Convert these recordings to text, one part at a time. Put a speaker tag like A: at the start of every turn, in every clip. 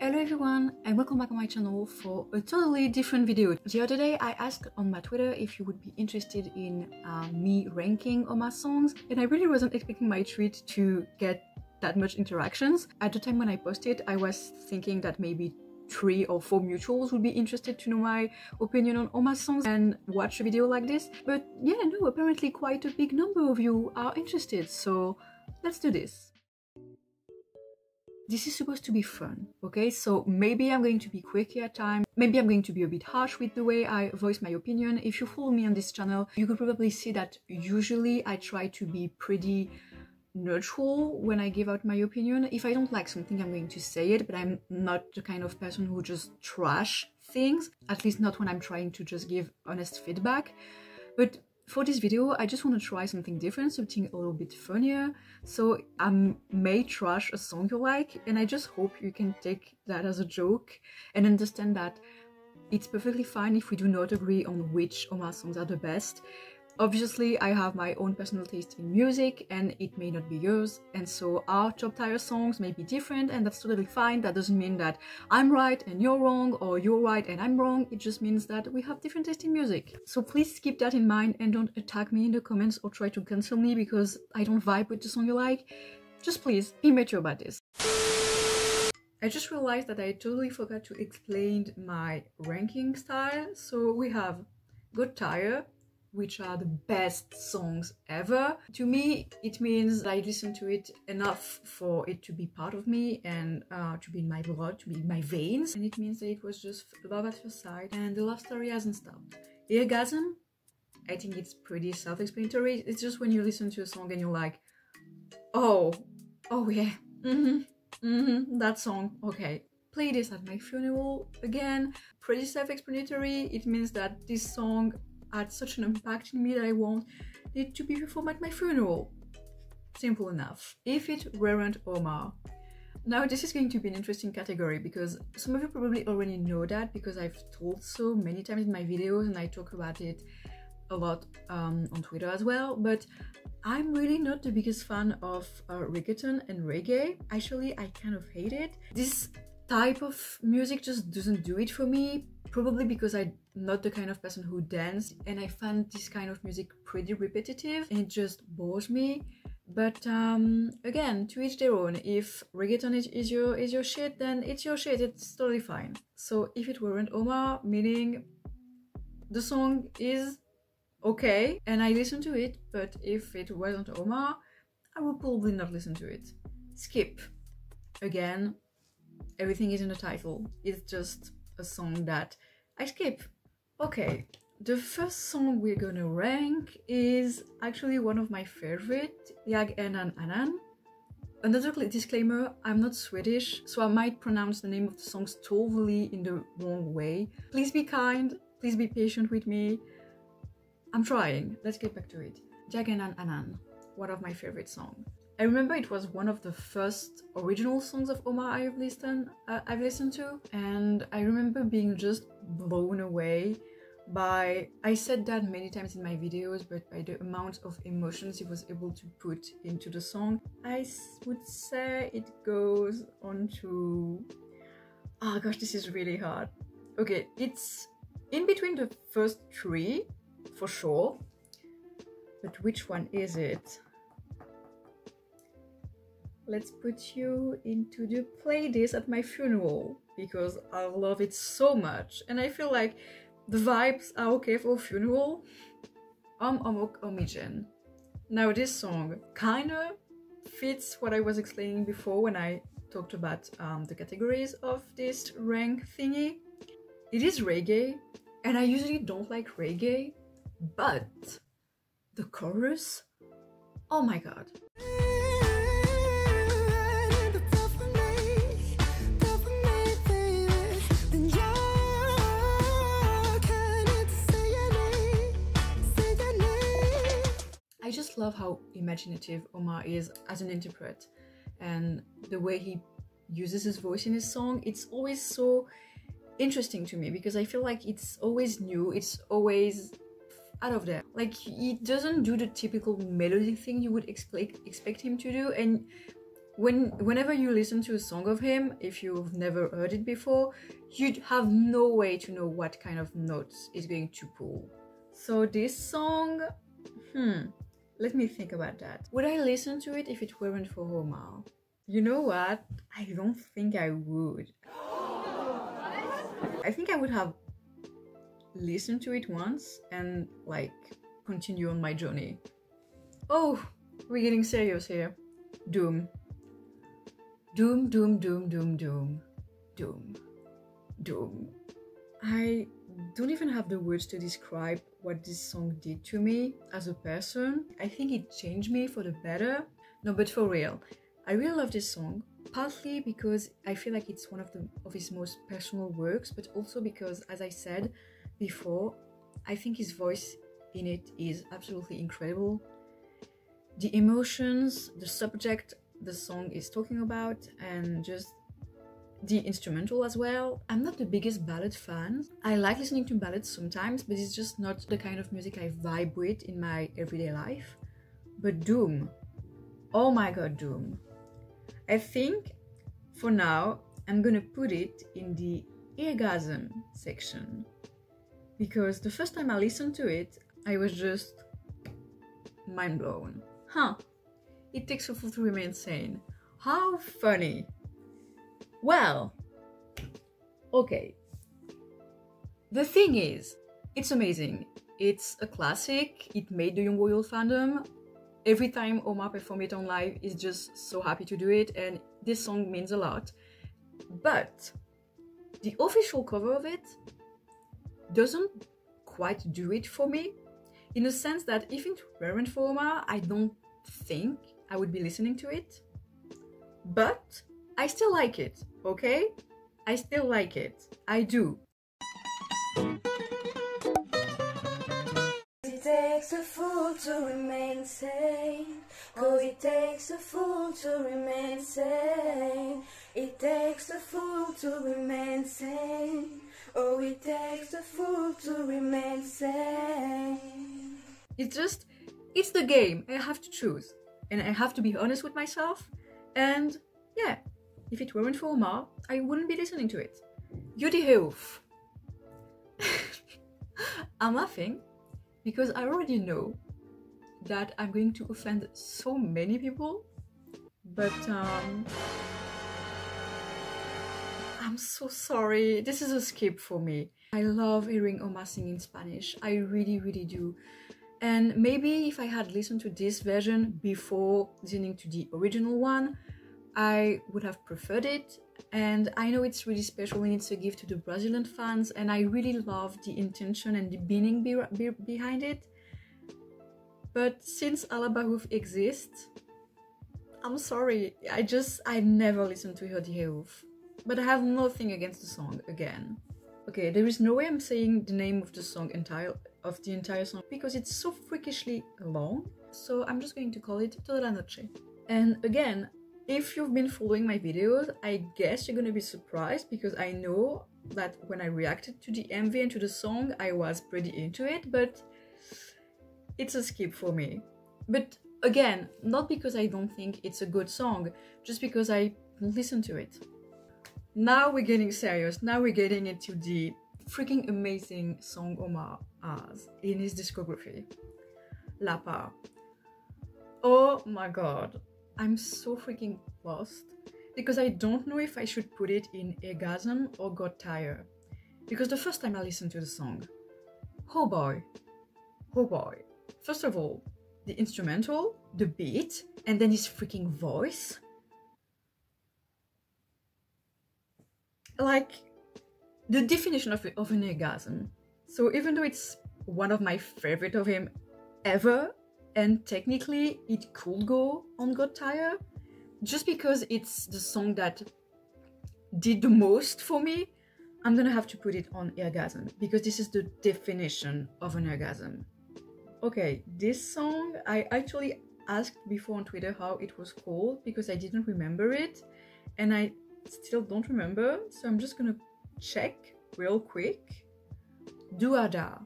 A: Hello everyone and welcome back on my channel for a totally different video. The other day I asked on my Twitter if you would be interested in me ranking Omar songs, and I really wasn't expecting my tweet to get that much interactions. At the time when I posted, I was thinking that maybe 3 or 4 mutuals would be interested to know my opinion on Omar songs and watch a video like this. But yeah, no, apparently quite a big number of you are interested, so let's do this. This is supposed to be fun, okay? So maybe I'm going to be quirky at times, maybe I'm going to be a bit harsh with the way I voice my opinion. If you follow me on this channel, you could probably see that usually I try to be pretty neutral when I give out my opinion. If I don't like something, I'm going to say it, but I'm not the kind of person who just trash things, at least not when I'm trying to just give honest feedback. But for this video, I just want to try something different, something a little bit funnier. So I may trash a song you like, and I just hope you can take that as a joke and understand that it's perfectly fine if we do not agree on which Omar songs are the best. Obviously, I have my own personal taste in music and it may not be yours, and so our top tier songs may be different, and that's totally fine. That doesn't mean that I'm right and you're wrong, or you're right and I'm wrong. It just means that we have different taste in music. So please keep that in mind and don't attack me in the comments or try to cancel me because I don't vibe with the song you like. Just please be mature about this. I just realized that I totally forgot to explain my ranking style. So we have good tier, which are the best songs ever. To me, it means that I listen to it enough for it to be part of me and to be in my blood, to be in my veins. And it means that it was just love at first sight and the love story hasn't stopped. Orgasm, I think it's pretty self-explanatory. It's just when you listen to a song and you're like, oh yeah, that song, okay. Play this at my funeral, again, pretty self-explanatory. It means that this song had such an impact in me that I want it to be performed at my funeral. Simple enough. If it weren't Omar. Now this is going to be an interesting category because some of you probably already know that because I've told so many times in my videos and I talk about it a lot on Twitter as well, but I'm really not the biggest fan of reggaeton and reggae. Actually, I kind of hate it. This type of music just doesn't do it for me, probably because I'm not the kind of person who dances, and I find this kind of music pretty repetitive and it just bores me. But again, to each their own. If reggaeton is your shit, then it's your shit, it's totally fine. So if it weren't Omar, meaning the song is okay and I listen to it, but if it wasn't Omar, I would probably not listen to it. Skip. Again, everything is in the title. It's just a song that I skip. Okay, the first song we're gonna rank is actually one of my favorite, Jag Enan Anan. Another disclaimer, I'm not Swedish, so I might pronounce the name of the songs totally in the wrong way. Please be kind, please be patient with me. I'm trying. Let's get back to it. Jag Enan Anan, one of my favorite songs. I remember it was one of the first original songs of Omar I've listened to, and I remember being just blown away by, I said that many times in my videos, but by the amount of emotions he was able to put into the song. I would say it goes on to, oh gosh, this is really hard. Okay, it's in between the first 3 for sure, but which one is it? Let's put you into the play this at my funeral because I love it so much and I feel like the vibes are okay for a funeral. Omok Omijen. Now this song kinda fits what I was explaining before when I talked about the categories of this rank thingy. It is reggae and I usually don't like reggae, but the chorus, oh my god. I just love how imaginative Omar is as an interpret, and the way he uses his voice in his song. It's always so interesting to me because I feel like it's always new, it's always out of there. Like, he doesn't do the typical melody thing you would expect him to do, and Whenever you listen to a song of him, if you've never heard it before, you'd have no way to know what kind of notes it's going to pull. So this song, let me think about that. Would I listen to it if it weren't for Omar? You know what? I don't think I would. I think I would have listened to it once and like continue on my journey. Oh, we're getting serious here. Doom. Doom, doom, doom, doom, doom. Doom. Doom. I don't even have the words to describe what this song did to me as a person. I think it changed me for the better. No, but for real, I really love this song, partly because I feel like it's one of his most personal works, but also because, as I said before, I think his voice in it is absolutely incredible. The emotions, the subject the song is talking about, and just the instrumental as well. I'm not the biggest ballad fan. I like listening to ballads sometimes, but it's just not the kind of music I vibe with in my everyday life. But Doom, oh my god, Doom. I think for now I'm gonna put it in the eargasm section, because the first time I listened to it I was just mind blown. It takes a fool to remain sane. How funny. Well, okay. The thing is, it's amazing. It's a classic. It made the Young Royal fandom. Every time Omar performs it on live, he's just so happy to do it, and this song means a lot. But the official cover of it doesn't quite do it for me, in the sense that if it weren't for Omar, I don't think I would be listening to it. But I still like it, okay? I still like it. I do.
B: It takes a fool to remain sane. Cause it takes a fool to remain sane. It takes a fool to remain sane. Oh, it takes a fool to remain sane.
A: It's the game. I have to choose. And I have to be honest with myself. And yeah, if it weren't for Omar, I wouldn't be listening to it. Judy Hoof. I'm laughing because I already know that I'm going to offend so many people, but I'm so sorry. This is a skip for me. I love hearing Omar sing in Spanish. I really, really do. And maybe if I had listened to this version before listening to the original one, I would have preferred it. And I know it's really special and it's a gift to the Brazilian fans, and I really love the intention and the meaning behind it. But since Alabaroof exists, I'm sorry, I never listened to Judy Hoof. But I have nothing against the song again. Okay, there is no way I'm saying the name of the entire song because it's so freakishly long. So I'm just going to call it Toda la Noche. And again, if you've been following my videos, I guess you're gonna be surprised because I know that when I reacted to the MV and to the song, I was pretty into it, but it's a skip for me. But again, not because I don't think it's a good song, just because I don't listen to it. Now we're getting serious. Now we're getting into the freaking amazing song Omar has in his discography. La Part. Oh my god. I'm so freaking lost because I don't know if I should put it in Orgasm or Got Tired. Because the first time I listened to the song, oh boy. First of all, the instrumental, the beat, and then his freaking voice. Like, the definition of an orgasm. So even though it's one of my favorite of him ever, and technically it could go on Got Tired, just because it's the song that did the most for me, I'm gonna have to put it on Orgasm, because this is the definition of an orgasm. Okay, this song, I actually asked before on Twitter how it was called, because I didn't remember it, and I still don't remember, so I'm just gonna check real quick. Duada.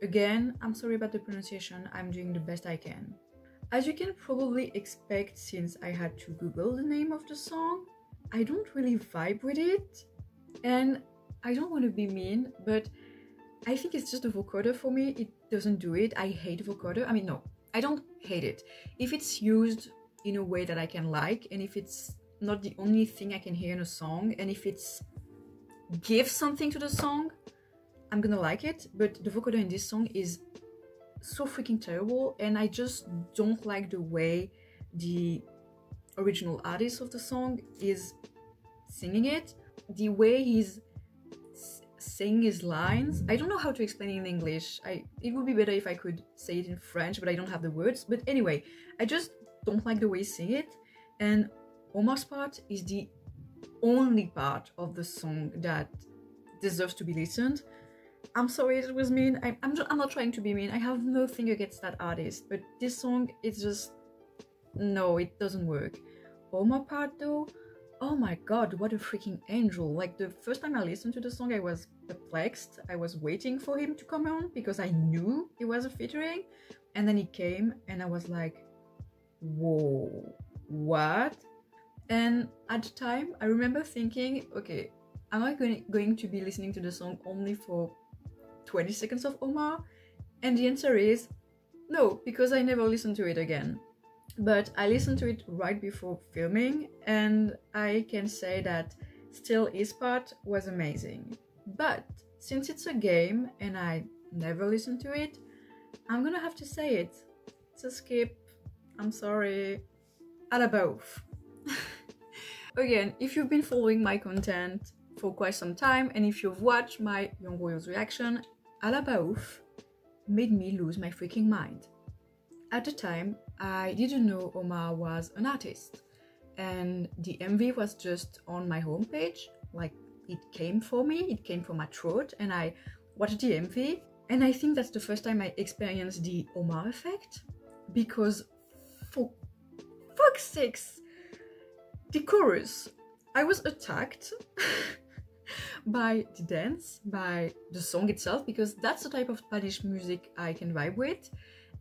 A: Again, I'm sorry about the pronunciation, I'm doing the best I can. As you can probably expect, since I had to Google the name of the song, I don't really vibe with it. And I don't want to be mean, but I think it's just a vocoder for me. It doesn't do it. I hate vocoder. I mean, no, I don't hate it. If it's used in a way that I can like, and if it's not the only thing I can hear in a song, and if it's gives something to the song, I'm gonna like it. But the vocoder in this song is so freaking terrible, and I just don't like the way the original artist of the song is singing it. The way he's saying his lines, I don't know how to explain it in English. It would be better if I could say it in French, but I don't have the words. But anyway, I just don't like the way he sings it. And Omar's part is the only part of the song that deserves to be listened. I'm sorry it was mean. I'm not trying to be mean. I have nothing against that artist, but this song is just, no, it doesn't work. Omar part though, oh my god, what a freaking angel. Like, the first time I listened to the song, I was perplexed. I was waiting for him to come on because I knew it was a featuring, and then he came and I was like, whoa, what? And at the time I remember thinking, okay, am I going to be listening to the song only for 20 seconds of Omar? And the answer is no, because I never listened to it again. But I listened to it right before filming, and I can say that still his part was amazing. But since it's a game and I never listened to it, I'm gonna have to say it. It's a skip. I'm sorry. À la bouffe. Again, if you've been following my content for quite some time, and if you've watched my Young Royals reaction, À la bouffe made me lose my freaking mind. At the time, I didn't know Omar was an artist, and the MV was just on my homepage. Like, it came for me, it came from my throat, and I watched the MV, and I think that's the first time I experienced the Omar effect, because for fuck's sakes, the chorus, I was attacked by the dance, by the song itself, because that's the type of Spanish music I can vibe with.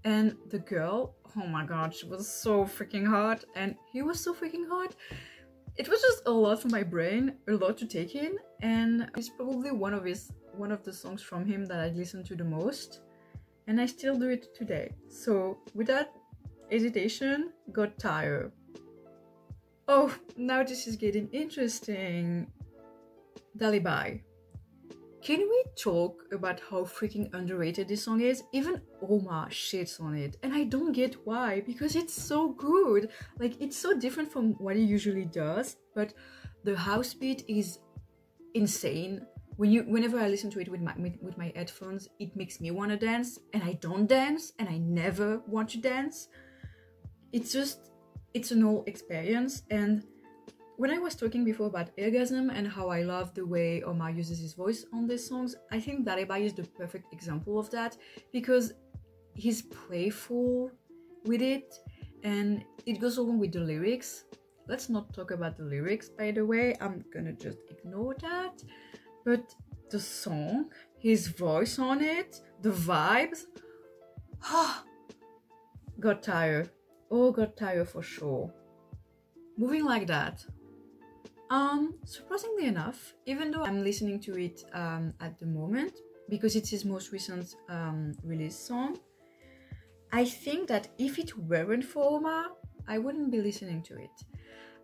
A: And the girl, oh my god, she was so freaking hot, and he was so freaking hot. It was just a lot for my brain, a lot to take in, and it's probably one of the songs from him that I listen to the most, and I still do it today. So without hesitation, Got Tired. Oh, now this is getting interesting. Dalibai. Can we talk about how freaking underrated this song is? Even Omar shits on it, and I don't get why, because it's so good. Like, it's so different from what he usually does, but the house beat is insane. Whenever I listen to it with my headphones, it makes me want to dance, and I don't dance, and I never want to dance. It's an whole experience. And when I was talking before about orgasm and how I love the way Omar uses his voice on these songs, I think Dalibai is the perfect example of that, because he's playful with it and it goes along with the lyrics. Let's not talk about the lyrics, by the way, I'm gonna just ignore that. But the song, his voice on it, the vibes, Got Tired. Oh, Got Tired for sure. Moving like that. Surprisingly enough, even though I'm listening to it at the moment, because it's his most recent release song, I think that if it weren't for Omar, I wouldn't be listening to it.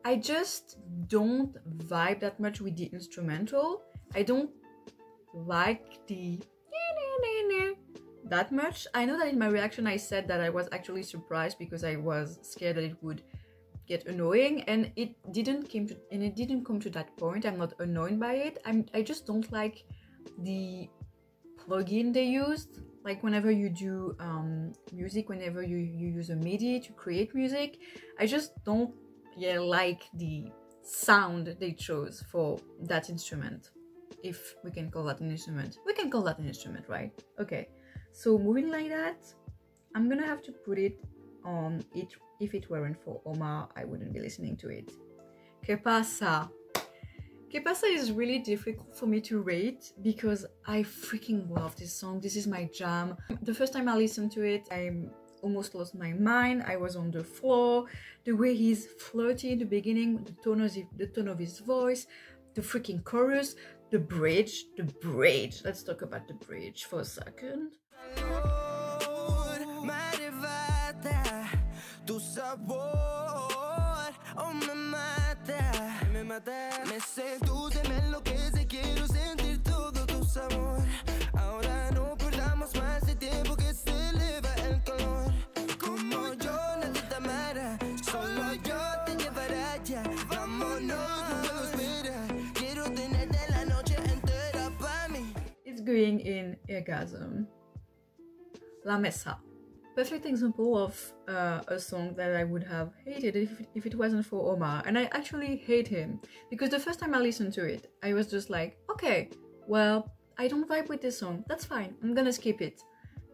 A: I just don't vibe that much with the instrumental. I don't like the that much. I know that in my reaction I said that I was actually surprised because I was scared that it would get annoying, and it didn't come to that point. I'm not annoyed by it. I just don't like the plugin they used. Like, whenever you do music, whenever you use a MIDI to create music, I just don't like the sound they chose for that instrument. If we can call that an instrument. We can call that an instrument, right? Okay, so moving like that, I'm gonna have to put it on it. If it weren't for Omar, I wouldn't be listening to it. Que pasa? Que pasa is really difficult for me to rate because I freaking love this song. This is my jam. The first time I listened to it, I'm almost lost my mind. I was on the floor. The way he's flirty in the beginning, the tone of his voice, the freaking chorus, the bridge. Let's talk about the bridge for a second. It's going in orgasm. La Mesa. Perfect example of a song that I would have hated if it wasn't for Omar. And I actually hate him because the first time I listened to it, I was just like, okay, well, I don't vibe with this song. That's fine. I'm gonna skip it.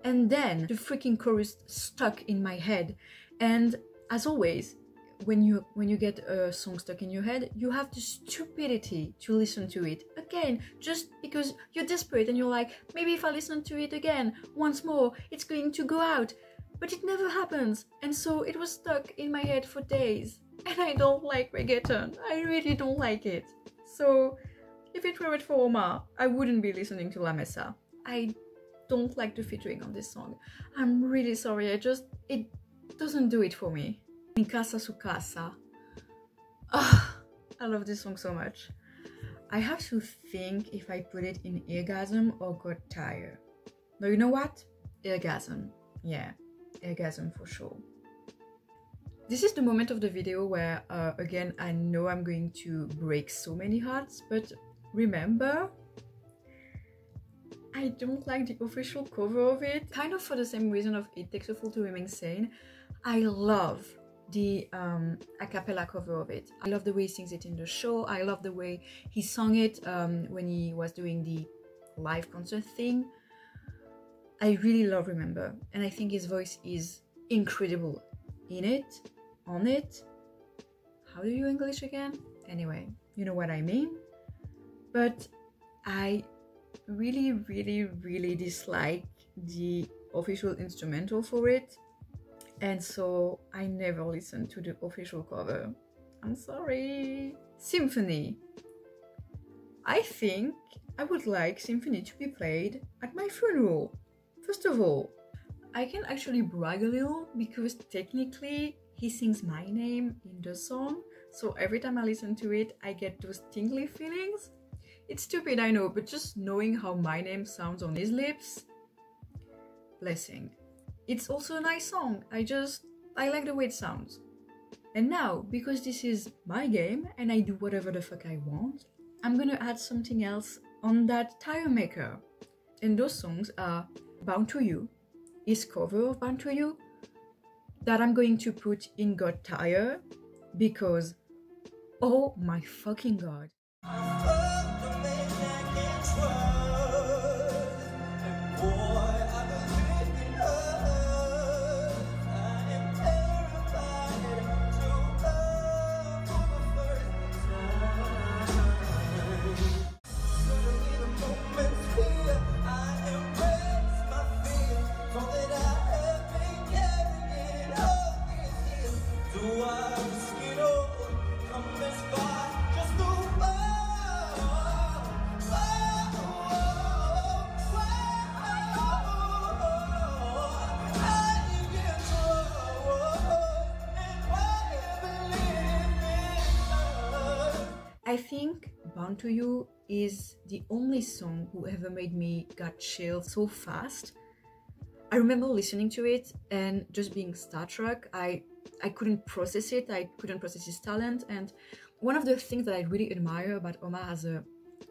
A: And then the freaking chorus stuck in my head. And as always, when you get a song stuck in your head, you have the stupidity to listen to it again, just because you're desperate and you're like, maybe if I listen to it again once more, it's going to go out. But it never happens, and so it was stuck in my head for days. And I don't like reggaeton. I really don't like it. So if it weren't for Omar, I wouldn't be listening to La Mesa. I don't like the featuring on this song. I'm really sorry. It doesn't do it for me. In Casa Su Casa. Oh, I love this song so much. I have to think if I put it in orgasm or got tired. No, you know what? Orgasm. Yeah. Orgasm for sure. This is the moment of the video where again I know I'm going to break so many hearts, but remember, I don't like the official cover of it, kind of for the same reason of It Takes a Fool to Remain Sane. I love the a cappella cover of it. I love the way he sings it in the show. I love the way he sung it when he was doing the live concert thing. I really love Remember, and I think his voice is incredible in it, on it. How do you English again? Anyway, you know what I mean. But I really dislike the official instrumental for it, and so I never listened to the official cover. I'm sorry. Symphony. I think I would like Symphony to be played at my funeral. First of all, I can actually brag a little because technically he sings my name in the song, so every time I listen to it, I get those tingly feelings. It's stupid, I know, but just knowing how my name sounds on his lips, blessing. It's also a nice song, I like the way it sounds. And now, because this is my game and I do whatever the fuck I want, I'm gonna add something else on that tire maker. And those songs are Bound to You, his cover of Bound to You, that I'm going to put in Got Tired because, oh my fucking god. I think Bound to You is the only song who ever made me got chills so fast. I remember listening to it and just being starstruck. I couldn't process it, I couldn't process his talent, and one of the things that I really admire about Omar as a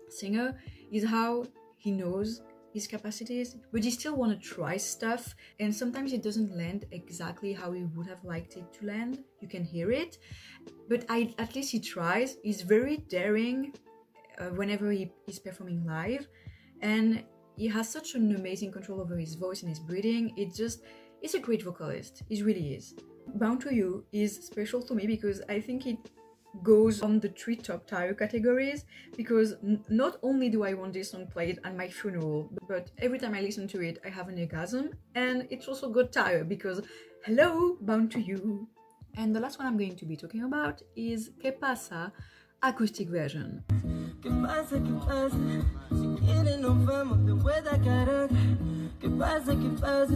A: singer is how he knows his capacities, but he still want to try stuff, and sometimes it doesn't land exactly how he would have liked it to land. You can hear it, but at least he tries. He's very daring whenever he's performing live, and he has such an amazing control over his voice and his breathing. He's a great vocalist, he really is. Bound to You is special to me because I think goes on the 3 top tier categories, because not only do I want this song played at my funeral, but every time I listen to it I have an orgasm, and it's also got tier because hello, bound to you. And the last one I'm going to be talking about is Que Pasa acoustic version.
B: ¿Qué pasa? ¿Qué pasa? Si quieres nos vamos de vuelta a Caracas. ¿Qué pasa? ¿Qué pasa?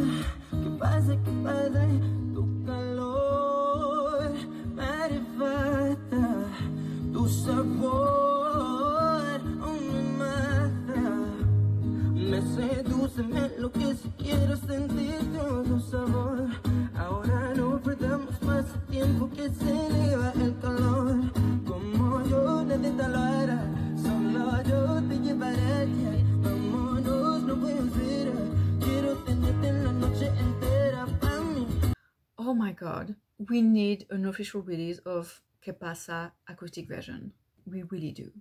B: ¿Qué pasa? ¿Qué pasa? Tu calor me arrebata, tu sabor aún me mata. Me seduce, me enloquece, quiero sentir todo tu sabor. Ahora no perdamos más tiempo, que se eleva el calor. Como yo necesito lo hará, solo yo te llevaré allá. Vámonos, no puedo esperar, quiero tenerte en la noche entera para mí.
A: Oh my god, we need an official release of Que Pasa acoustic version. We really do.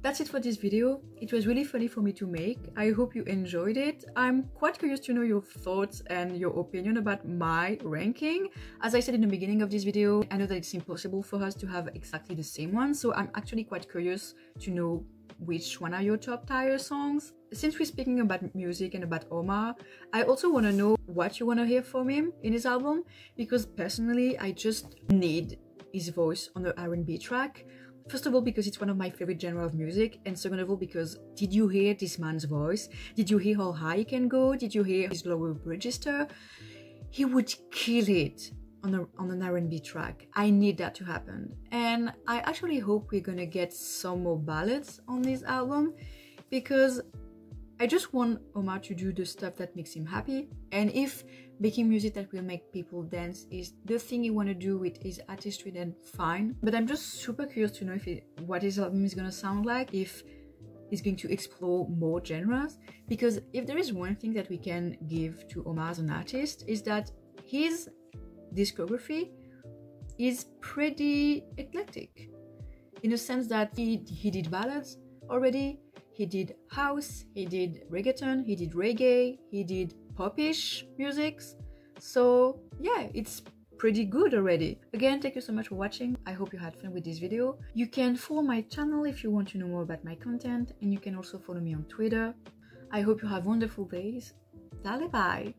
A: That's it for this video. It was really funny for me to make. I hope you enjoyed it. I'm quite curious to know your thoughts and your opinion about my ranking. As I said in the beginning of this video, I know that it's impossible for us to have exactly the same one, so I'm actually quite curious to know which one are your top tier songs. Since we're speaking about music and about Omar, I also want to know what you want to hear from him in his album, because personally I just need his voice on the R&B track. First of all, because it's one of my favorite genre of music, and second of all, because did you hear this man's voice? Did you hear how high he can go? Did you hear his lower register? He would kill it on an R&B track. I need that to happen, and I actually hope we're gonna get some more ballads on this album, because I just want Omar to do the stuff that makes him happy, and if making music that will make people dance is the thing you want to do with his artistry, then fine. But I'm just super curious to know what his album is gonna sound like, if he's going to explore more genres, because if there is one thing that we can give to Omar as an artist, is that his discography is pretty eclectic, in a sense that he did ballads already, he did house, he did reggaeton, he did reggae, he did popish musics. So yeah, it's pretty good already. Again, thank you so much for watching. I hope you had fun with this video. You can follow my channel if you want to know more about my content, and you can also follow me on Twitter. I hope you have wonderful days. Dale, bye!